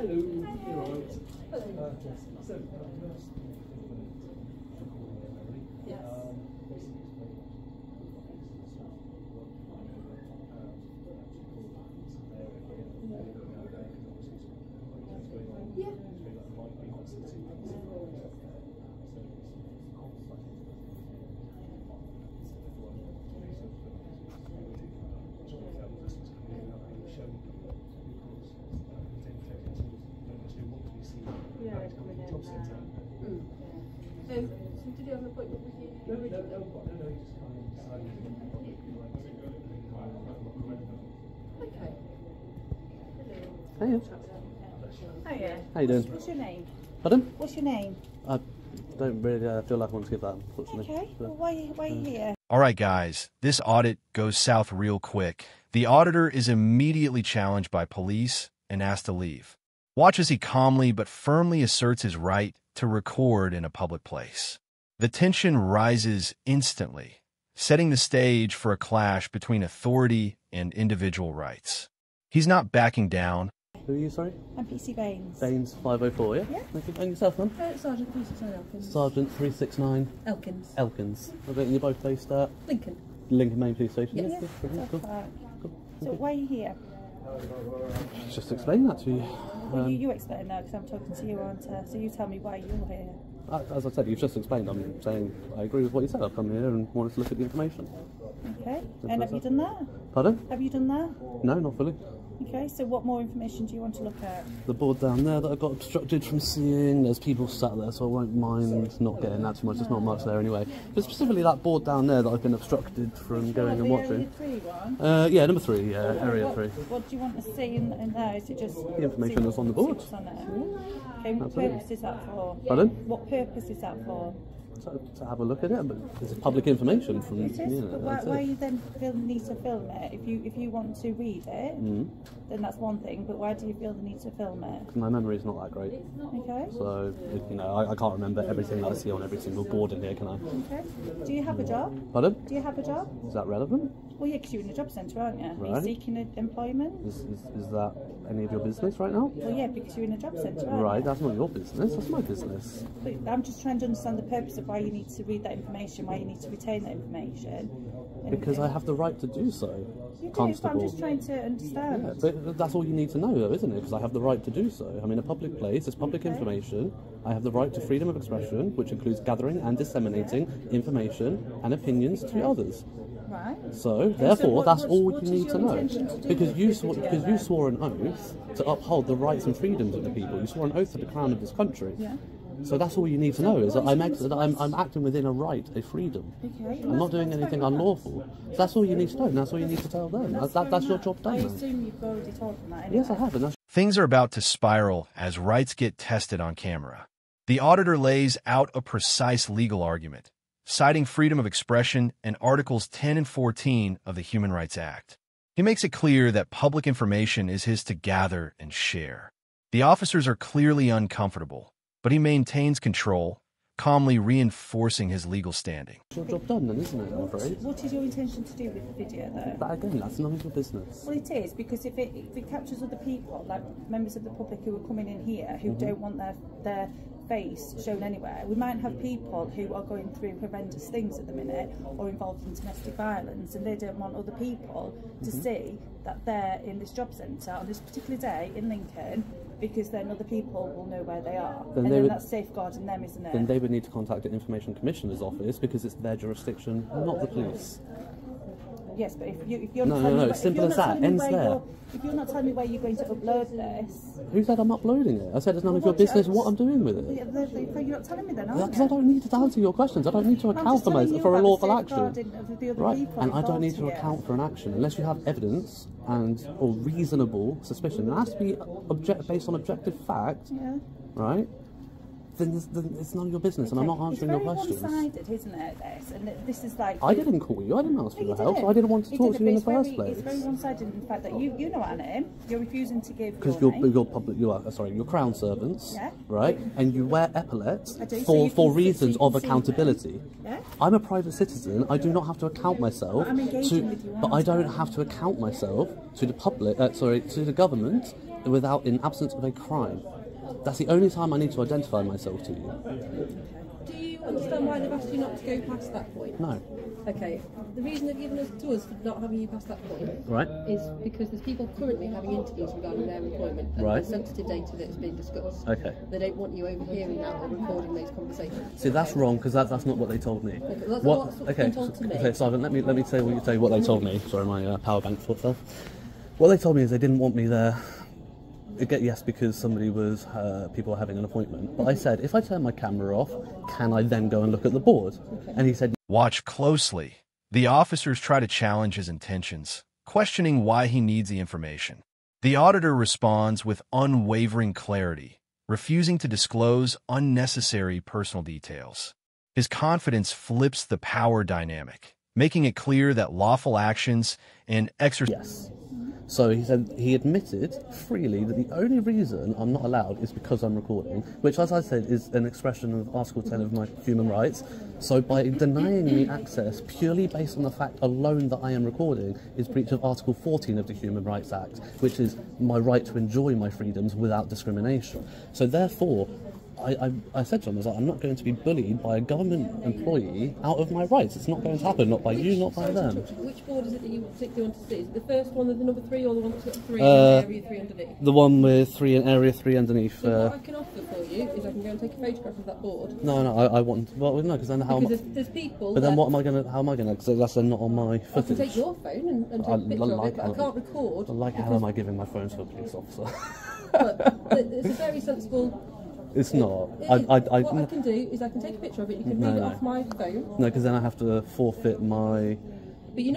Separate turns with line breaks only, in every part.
Hello. You're right. Hello. So,
Yes. Yeah. So did you have an appointment with you?
No.
Okay.
Hey.
Oh yeah.
How you doing?
What's your name?
Pardon?
What's your name?
I don't really feel like I want to give that, unfortunately.
Okay. Well, why are you here?
All right, guys, this audit goes south real quick. The auditor is immediately challenged by police and asked to leave. Watch as he calmly but firmly asserts his right to record in a public place. The tension rises instantly, setting the stage for a clash between authority and individual rights. He's not backing down.
Who are you, sorry?
I'm PC Baines.
Baines 504, yeah?
Yeah.
Thank you. And yourself, man?
Sergeant 369 Elkins.
Sergeant 369
Elkins.
Elkins. I think you're both based at
Lincoln.
Lincoln Main Police Station.
Yes.
Yeah,
That's
cool.
right.
Cool.
So why are you here?
Just explain that to you.
Well, you explain now because I'm talking to you, aren't I? So you tell me why you're here.
As I said, you've just explained. I'm saying I agree with what you said. I've come here and wanted to look at the information.
Okay. And have you done that?
Pardon?
Have you done that?
No, not fully.
Okay, so what more information do you want to look at?
The board down there that I got obstructed from seeing, there's people sat there, so I won't mind not getting that too much. There's not much there anyway. But specifically that board down there that I've been obstructed from going and watching.
Area 3 one?
Yeah, number 3, yeah, area 3.
What do you want to see in there? Is it just
The information that's on the board.
On it? Okay, what
Absolutely.
purpose is that for?
Pardon?
What purpose is that for?
To have a look at it, but it's public information from
It is,
you know,
but why
that's it.
you then feel the need to film it? If you want to read it, then that's one thing. But why do you feel the need to film it?
My memory's not that great,
Okay.
so you know I can't remember everything that I see on every single board in here, can I?
Okay. Do you have a job?
Pardon?
Do you have a job?
Is that relevant?
Well, yeah, because you're in a job centre, aren't you? Are you
Right.
seeking employment?
Is that any of your business right now?
Well, yeah, because you're in a job centre, aren't
Right,
you?
that's not your business, that's my business.
But I'm just trying to understand the purpose of why you need to read that information, why you need to retain that information.
Because I have the right to do so,
You do, but
Constable.
I'm just trying to understand.
Yeah, but that's all you need to know, though, isn't it? Because I have the right to do so. I'm in a public place, it's public information. I have the right to freedom of expression, which includes gathering and disseminating information and opinions to others.
Right.
So, therefore, that's all
what
you
is
need
your
to know.
intention to do
Because
with
you
this
swore,
video,
because you
then?
swore an oath to uphold the rights and freedoms of the people. You swore an oath to the crown of this country.
Yeah.
So that's all you need to know, is that I'm acting within a right, a freedom.
Okay.
I'm not doing anything unlawful. So that's all you need to know, and that's all you need to tell them. That's your job done,
I
man.
assume you've already told them that anyway.
Yes, I have, and that's
Things are about to spiral as rights get tested on camera. The auditor lays out a precise legal argument, citing freedom of expression and Articles 10 and 14 of the Human Rights Act. He makes it clear that public information is his to gather and share. The officers are clearly uncomfortable, but he maintains control, calmly reinforcing his legal standing.
your job done, then, isn't it, I'm afraid?
What is your intention to do with the video, though?
But again, that's none of your business.
Well, it is, because if it captures other people, like members of the public who are coming in here, who don't want their face shown anywhere. We might have people who are going through horrendous things at the minute, or involved in domestic violence, and they don't want other people to see that they're in this job centre on this particular day in Lincoln, because then other people will know where they are. Then that's safeguarding them, isn't it?
Then they would need to contact the Information Commissioner's office, because it's their jurisdiction, not the police.
Yes, but if you're
No,
not
no,
telling
no,
me
it's simple as that. Ends there.
If you're not telling me where you're going to upload this,
Who said I'm uploading it? I said it's none of your business what I'm doing with it.
you're not telling me then, aren't
Because I
you?
don't need to answer your questions. I don't need to account for a lawful action. Right, and I don't need to account for an action unless you have evidence or reasonable suspicion. It has to be based on objective fact, right? then it's none of your business, and I'm not answering your questions.
It's very one-sided, isn't it, this? And this is like...
I didn't call you, I didn't ask for your help, so I didn't want to talk to you in the first place.
It's very one-sided in the fact that you know our name, you're refusing to give
because
your name.
you're crown servants,
yeah,
right? And you wear epaulets
for
reasons of accountability.
Yeah?
I'm a private citizen, I do not have to account myself but I don't have to account myself to the public, to the government in absence of a crime. That's the only time I need to identify myself to you.
Do you understand why they've asked you not to go past that point?
No.
Okay. The reason they've given us to us for not having you past that point,
right,
is because there's people currently having interviews regarding their employment and
right,
there's sensitive data that is being discussed.
Okay.
They don't want you overhearing that or recording those conversations.
See, that's wrong because that's not what they told me.
Okay, that's what's been told to me.
Okay, Simon, let me tell you what they told me. Sorry, my power bank foot fell. What they told me is they didn't want me there. Yes, because people were having an appointment. But I said, if I turn my camera off, can I then go and look at the board? Okay. And he said,
watch closely. The officers try to challenge his intentions, questioning why he needs the information. The auditor responds with unwavering clarity, refusing to disclose unnecessary personal details. His confidence flips the power dynamic, making it clear that lawful actions and exercise...
Yes. So he said he admitted freely that the only reason I'm not allowed is because I'm recording, which, as I said, is an expression of Article 10 of my human rights. So by denying me access purely based on the fact alone that I am recording is breach of Article 14 of the Human Rights Act, which is my right to enjoy my freedoms without discrimination. So therefore, I said to him, I was like, I'm not going to be bullied by a government employee out of my rights. It's not going to happen, not by you, not by them.
Which board is it that you particularly want to see? Is it the first one with the number 3 or the one that's got 3 and area 3 underneath?
The one with 3 and area 3 underneath.
So what I can offer for you is I can go and take a photograph of that board.
No, I want... Well, no, because then how...
Because there's people...
But then what am I going to... How am I going to... Because that's not on my footage.
I can take your phone and take a picture of it, but I can't record.
How am I giving my phone to a police officer?
But it's a very sensible...
It's not.
What I can do is I can take a picture of it, you can read it off my phone.
No, because then I have to forfeit my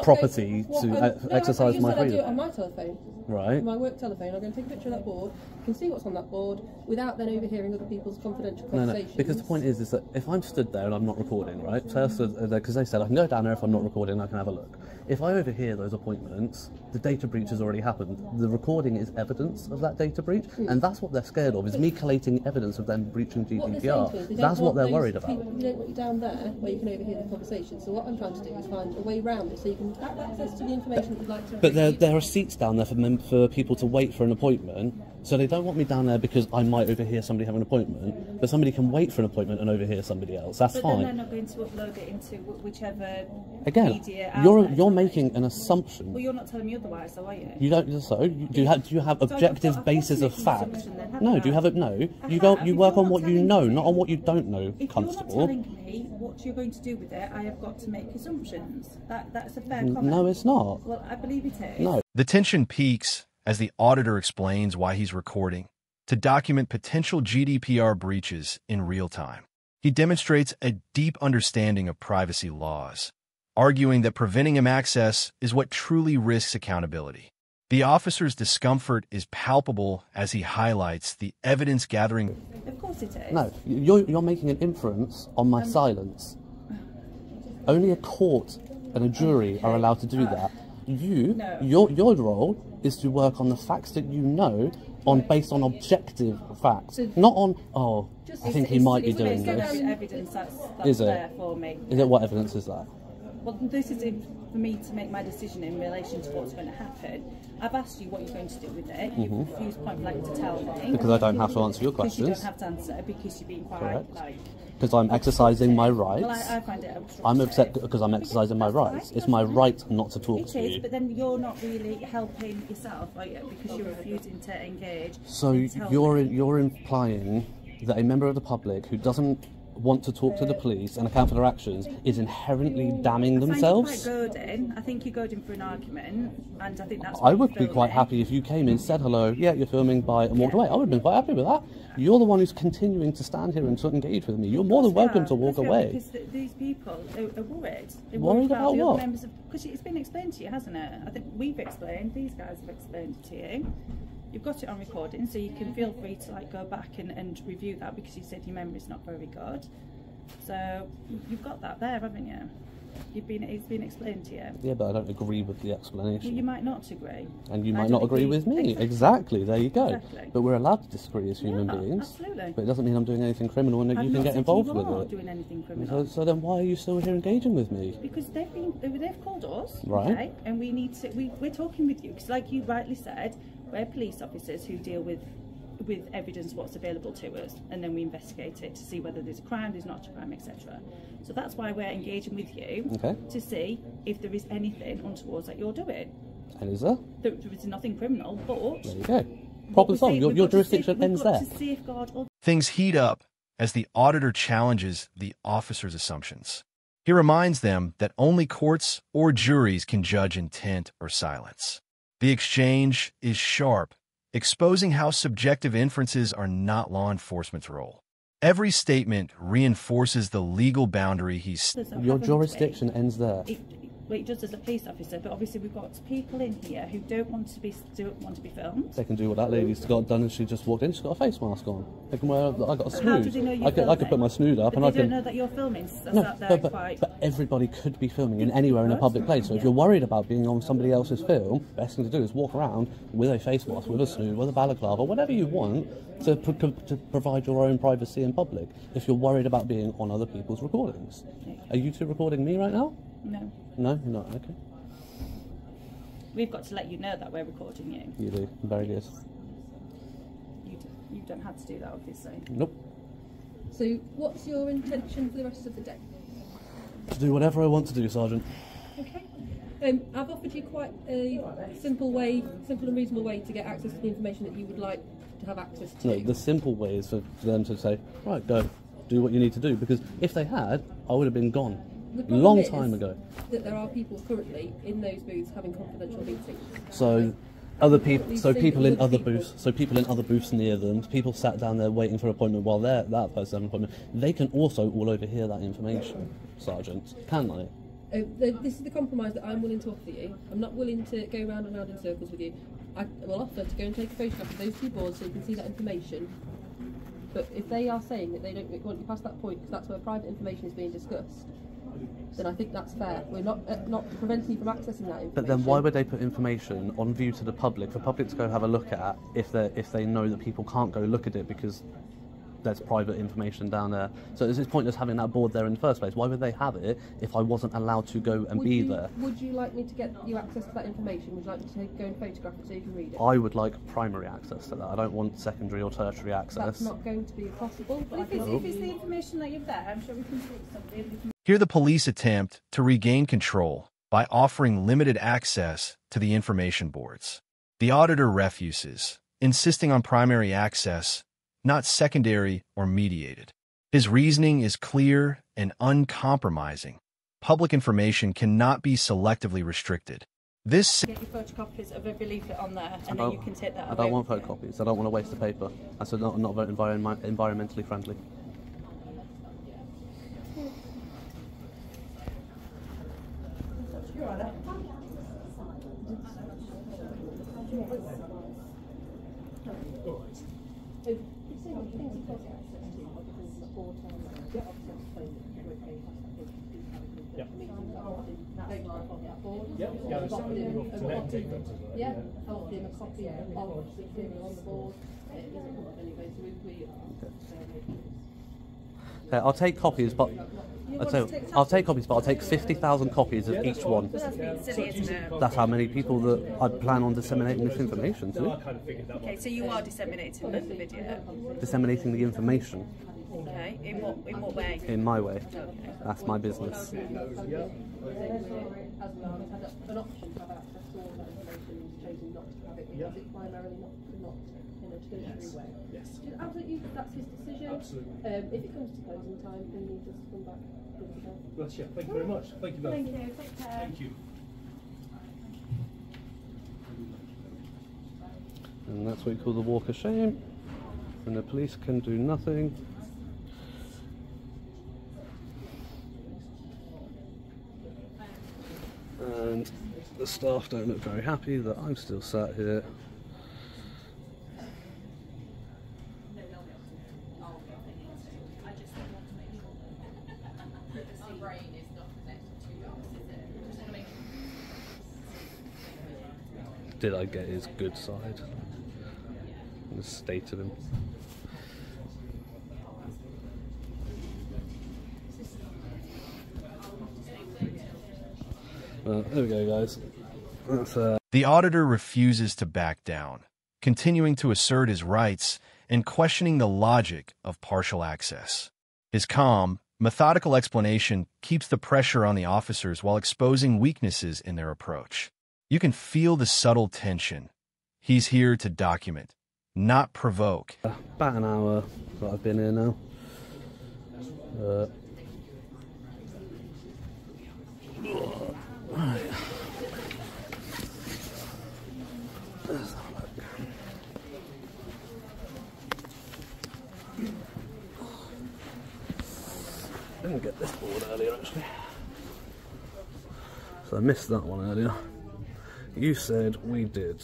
property to exercise my freedom.
I do it on my telephone.
Right.
My work telephone. I'm going to take a picture of that board. You can see what's on that board without then overhearing other people's confidential conversations.
No, because the point is that if I'm stood there and I'm not recording, right? So because they said I can go down there if I'm not recording, I can have a look. If I overhear those appointments, the data breach has already happened. The recording is evidence of that data breach, and that's what they're scared of, is me collating evidence of them breaching GDPR. That's what they're worried about.
You don't want you down there where you can overhear the conversation. So what I'm trying to do is find a way around it so you can have access to the information that you'd like to read.
But there are seats down there for people to wait for an appointment, so they don't want me down there because I might overhear somebody having an appointment, but somebody can wait for an appointment and overhear somebody else. That's fine.
But then they're not going to upload it into whichever media
Again, you're making an assumption.
Well, you're not telling me otherwise, though, are you?
You don't. So do you have objective basis of fact? No. Do you have it? No. You work on what you know, not on what you don't know, Constable.
If you're not telling me what you're going to do with it, I have got to make assumptions. That's a fair comment.
No, it's not.
Well, I believe it is.
No.
The tension peaks as the auditor explains why he's recording, to document potential GDPR breaches in real time. He demonstrates a deep understanding of privacy laws, arguing that preventing him access is what truly risks accountability. The officer's discomfort is palpable as he highlights the evidence-gathering...
Of course it is.
No, you're making an inference on my silence. Only a court and a jury are allowed to do that. Your role is to work on the facts that you know, based on objective facts, not on I think he might be doing this.
Evidence that's
is
there
it?
For me.
Is it? What evidence is that?
Well, this is for me to make my decision in relation to what's going to happen. I've asked you what you're going to do with it. You've refused point blank to tell me.
Because I don't have to answer your questions.
Because you don't have to answer because you're being quite
because I'm exercising my rights.
Well, I find it obstructive.
I'm upset because I'm exercising my rights. It's my right not to talk to you.
It is, but then you're not really helping yourself, are you? Because you're refusing to engage.
So you're implying that a member of the public who doesn't want to talk to the police and account for their actions is inherently damning themselves?
I think you're goading for an argument, and I think that's what
I would be quite happy if you came in, said hello, yeah, you're filming by, and walked away. I would have been quite happy with that. You're the one who's continuing to stand here and to engage with me. You're more than welcome to walk away.
Because these people are worried. They're
worried about what?
Because it's been explained to you, hasn't it? I think we've explained, these guys have explained it to you. You've got it on recording, so you can feel free to like go back and review that, because you said your memory's not very good. So you've got that there, haven't you? It's been explained to you.
Yeah, but I don't agree with the explanation.
Well, you might not agree.
And you might not agree with me. Exactly, there you go. Exactly. But we're allowed to disagree as human beings.
Absolutely.
But it doesn't mean I'm doing anything criminal and that you can get involved with it.
I'm not doing anything criminal.
So then why are you still here engaging with me?
Because they've called us,
right?
Okay, and we need to. We're talking with you because, like you rightly said, we're police officers who deal with evidence what's available to us, and then we investigate it to see whether there's a crime, there's not a crime, etc. So that's why we're engaging with you,
okay, to
see if there is anything untoward that you're doing.
And is there?
There is nothing criminal, but
there you go. Problem solved. Your jurisdiction ends there.
Things heat up as the auditor challenges the officer's assumptions. He reminds them that only courts or juries can judge intent or silence. The exchange is sharp, exposing how subjective inferences are not law enforcement's role. Every statement reinforces the legal boundary he's...
Your jurisdiction ends there.
It does as a police officer, but obviously we've got people in here who don't want to be filmed.
They can do what that lady's got done, and she just walked in. She's got a face mask on. They can wear. I got a snood.
How do they know you're filming?
I could put my snood up,
but
and
they don't know that you're filming. So
but everybody could be filming in anywhere in a public place. So if you're worried about being on somebody else's film, best thing to do is walk around with a face mask, with a snood, with a balaclava, whatever you want to provide your own privacy in public. If you're worried about being on other people's recordings, are you two recording me right now?
No.
No, you're not. Okay.
We've got to let you know that we're recording you.
You do. Very good.
You don't have to do that, obviously.
Nope.
So what's your intention for the rest of the day?
To do whatever I want to do, Sergeant.
Okay. I've offered you quite a simple and reasonable way to get access to the information that you would like to have access to.
No, the simple way is for them to say, right, go, do what you need to do. Because if they had, I would have been gone. Long time ago.
That there are people currently in those booths having confidential meetings.
So other people, people in other booths near them, people sat down there waiting for an appointment while that person had an appointment. They can also all overhear that information, Sergeant, can't they?
This is the compromise that I'm willing to offer you. I'm not willing to go round and round in circles with you. I will offer to go and take a photograph of those two boards so you can see that information. But if they are saying that they don't want you past that point because that's where private information is being discussed, then I think that's fair. We're not preventing you from accessing that information.
But then why would they put information on view to the public, for public to go have a look at, if they know that people can't go look at it because there's private information down there? So it's pointless having that board there in the first place. Why would they have it if I wasn't allowed to go and be there?
Would you like me to get you access to that information? Would you like me to go and photograph it so you can read it?
I would like primary access to that. I don't want secondary or tertiary access.
That's not going to be possible. But
if it's the information that you've there, I'm sure we can speak to somebody.
Here the police attempt to regain control by offering limited access to the information boards. The auditor refuses, insisting on primary access, not secondary or mediated. His reasoning is clear and uncompromising. Public information cannot be selectively restricted. This
get your photocopies of every leaflet on there, and then you can take that away.
I don't want photocopies. I don't want to waste the paper. That's not very environmentally friendly. Okay, I'll take copies, but I'll take 50,000 copies of each one. That's how many people that I plan on disseminating this information to.
Okay, so you are disseminating the video.
Disseminating the information.
Okay, in what way?
In my way.
Okay.
That's my business.
An option to have access to all that information and chosen not to have it because it's primarily not in a tertiary way.
Yes.
Absolutely, that's his decision.
Absolutely.
If it comes to closing time, then you just come back.
Bless you. Thank you very much. Thank you both.
Thank you. Take care.
Thank you.
And that's what we call the walk of shame. And the police can do nothing. And the staff don't look very happy that I'm still sat here did I get his good side? The state of him. Well, there we go, guys. That's,
The auditor refuses to back down, continuing to assert his rights and questioning the logic of partial access. His calm, methodical explanation keeps the pressure on the officers while exposing weaknesses in their approach. You can feel the subtle tension. He's here to document, not provoke.
about an hour that I've been here now. Right. Let's have a look. Didn't get this board earlier actually. So I missed that one earlier. You said we did.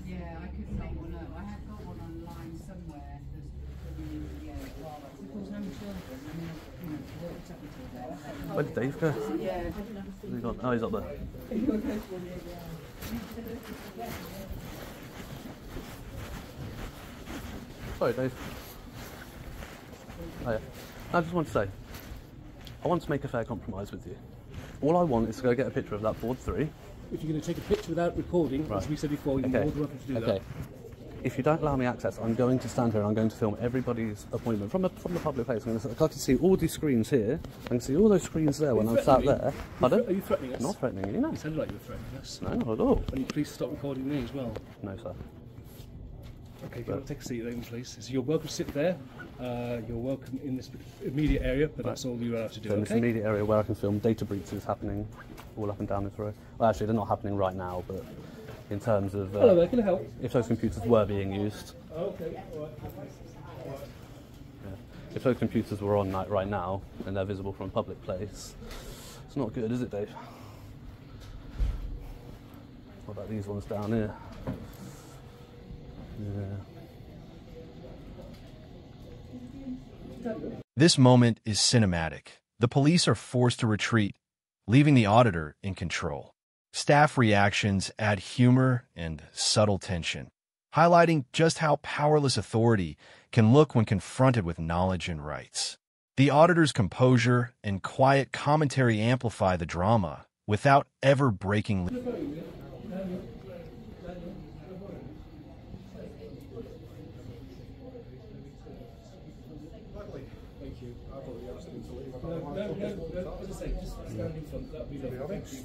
Yeah, I couldn't make one up. I had got one online somewhere.
Where did Dave go?
Yeah.
Where's he gone? Oh, he's up there. Sorry, Dave. Oh, yeah. I just want to say, I want to make a fair compromise with you. All I want is to go get a picture of that board 3.
If you're going to take a picture without recording, as we said before, you're more than welcome to do that.
If you don't allow me access, I'm going to stand here and I'm going to film everybody's appointment from the public place. I can see all these screens here. I can see all those screens there when I'm sat there.
Are you threatening us?
I'm not threatening you, no.
You sounded like you were threatening us.
No, not at all.
And you please stop recording me as well.
No, sir.
Okay, if you want to take a seat then, please. So you're welcome to sit there. You're welcome in this immediate area, but that's all you're allowed to do.
So in this immediate area where I can film data breaches happening all up and down this road. Well, actually, they're not happening right now, but in terms of
Hello there, can I help?
if those computers were being used.
Okay, all right.
If those computers were on right now and they're visible from a public place, it's not good, is it, Dave? What about these ones down here? Yeah.
This moment is cinematic. The police are forced to retreat, leaving the auditor in control. Staff reactions add humor and subtle tension, highlighting just how powerless authority can look when confronted with knowledge and rights. The auditor's composure and quiet commentary amplify the drama without ever breaking.
Thank you. No, as I say, just stand in front. That'll be lovely. Thank you.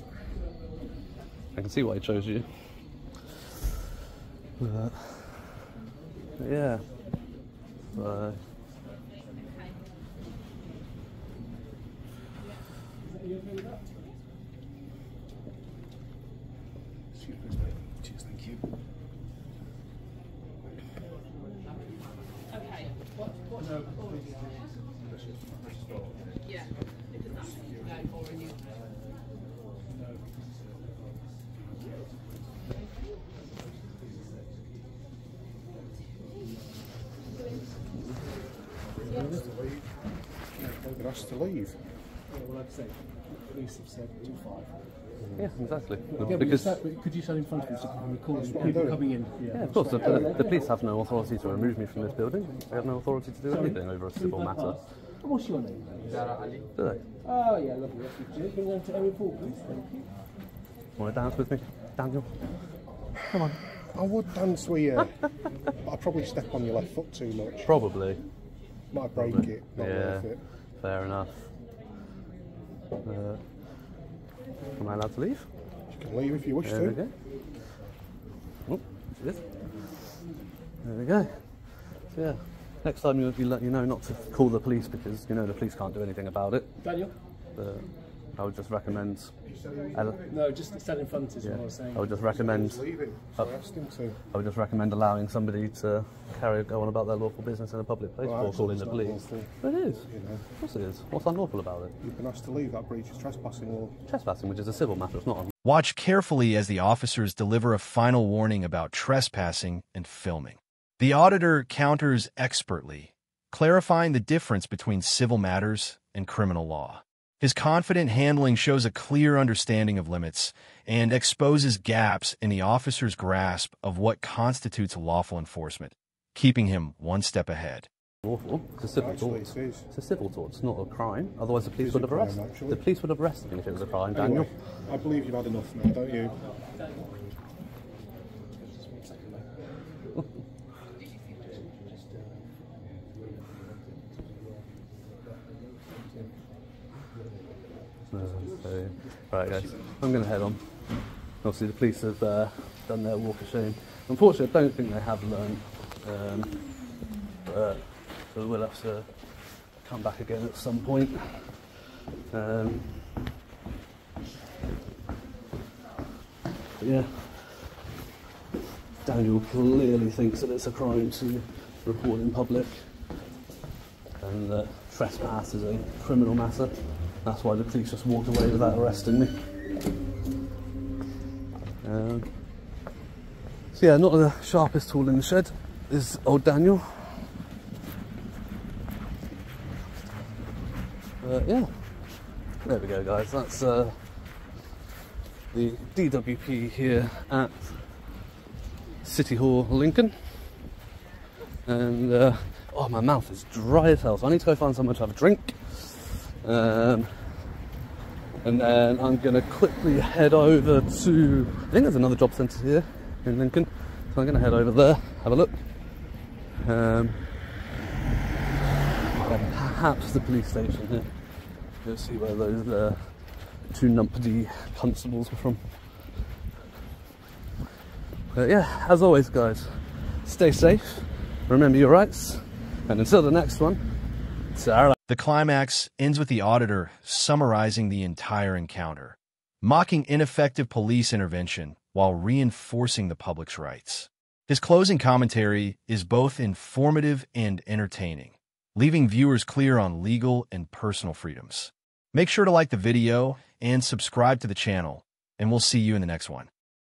I can see why he chose you. Yeah.
Cheers, thank you.
Okay.
No.
Yeah. Because that's no for a new.
They're asked to leave.
Yeah, well, like I say, the police have said 2-5.
Yeah, exactly.
Yeah,
Because
but could you stand in front of me so I'm recording people coming in?
yeah, of course, the police have no authority to remove me from this building. They have no authority to do anything over a civil matter.
What's your name?
Do they?
Oh, yeah, lovely. That's good. Can you go to area 4, please? Thank you.
Want to dance with me, Daniel? Come on.
I would dance with you, but I'd probably step on your left foot too much.
Probably.
Might break it, not worth it.
Fair enough. Am I allowed to leave?
You can leave if you wish
There we
to.
go. Oh, there we go. So yeah, next time you know not to call the police because you know the police can't do anything about it.
Daniel?
I would just recommend.
No, just stand in front is what I was saying.
I would just recommend.
Leaving, so I asked him to.
I would just recommend allowing somebody to go on about their lawful business in a public place before calling the police. But it is.
You know.
Of course it is. What's unlawful about it?
You've been asked to leave. That breaches trespassing law.
Trespassing, which is a civil matter, it's not.
Watch carefully as the officers deliver a final warning about trespassing and filming. The auditor counters expertly, clarifying the difference between civil matters and criminal law. His confident handling shows a clear understanding of limits and exposes gaps in the officer's grasp of what constitutes lawful enforcement, keeping him one step ahead.
Lawful. It's a civil tort.
It is.
It's a civil tort. It's not a crime. Otherwise, the police would have
crime,
arrested.
actually.
The police would have arrested him if it was a crime, Daniel.
Anyway, I believe you've had enough now, don't you?
Right, guys, I'm going to head on. Obviously, the police have done their walk of shame. Unfortunately, I don't think they have learned. But so we'll have to come back again at some point. But yeah, Daniel clearly thinks that it's a crime to record in public, and that trespass is a criminal matter. That's why the police just walked away without arresting me. So yeah, not the sharpest tool in the shed is old Daniel. Yeah, there we go, guys. That's the DWP here at City Hall, Lincoln. And oh, my mouth is dry as hell, so I need to go find somewhere to have a drink. And then I'm going to quickly head over to, I think there's another job centre here in Lincoln, so I'm going to head over there, have a look. And perhaps the police station here. Let's see where those two numpty constables were from. But yeah, as always, guys, stay safe, remember your rights, and until the next one, ta-ra.
The climax ends with the auditor summarizing the entire encounter, mocking ineffective police intervention while reinforcing the public's rights. His closing commentary is both informative and entertaining, leaving viewers clear on legal and personal freedoms. Make sure to like the video and subscribe to the channel, and we'll see you in the next one.